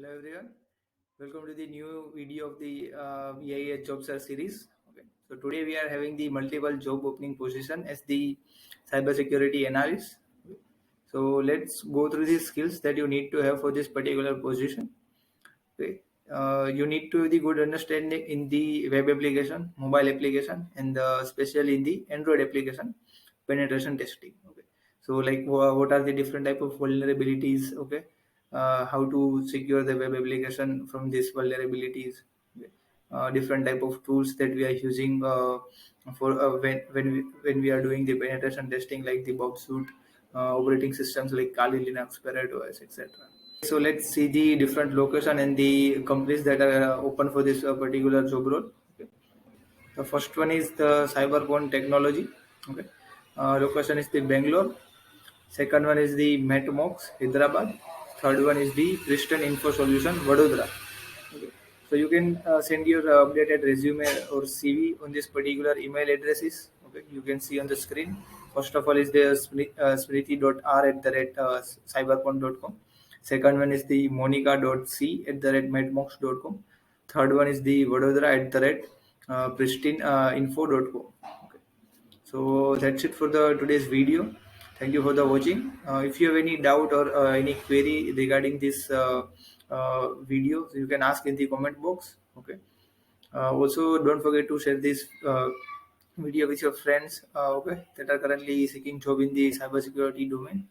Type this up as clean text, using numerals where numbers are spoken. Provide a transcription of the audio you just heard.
Hello everyone, welcome to the new video of the VIEH job search series. Okay, so today we are having the multiple job opening position as the cybersecurity analyst. Okay. So let's go through the skills that you need to have for this particular position. Okay. You need to have the good understanding in the web application, mobile application, and especially in the Android application penetration testing. Okay. So like what are the different type of vulnerabilities? Okay. How to secure the web application from these vulnerabilities. Okay. Different type of tools that we are using for when we are doing the penetration testing, like the Bob suite, operating systems like Kali Linux, Parrot OS, etc. So let's see the different location and the companies that are open for this particular job role. Okay. The first one is the Cyberborn Technology. Okay. Location is the Bangalore. Second one is the Matmox, Hyderabad. Third one is the Christian Info Solution, Vadodara. Okay. So you can send your updated resume or CV on this particular email addresses. Okay, you can see on the screen. First of all is the smriti.r@cyberpon.com. Second one is the monica.c@matmox.com. Third one is the vadodara@pristineinfo.com. Okay. So that's it for the today's video. Thank you for the watching. If you have any doubt or any query regarding this video, you can ask in the comment box. Okay. Also, don't forget to share this video with your friends. Okay, that are currently seeking job in the cybersecurity domain.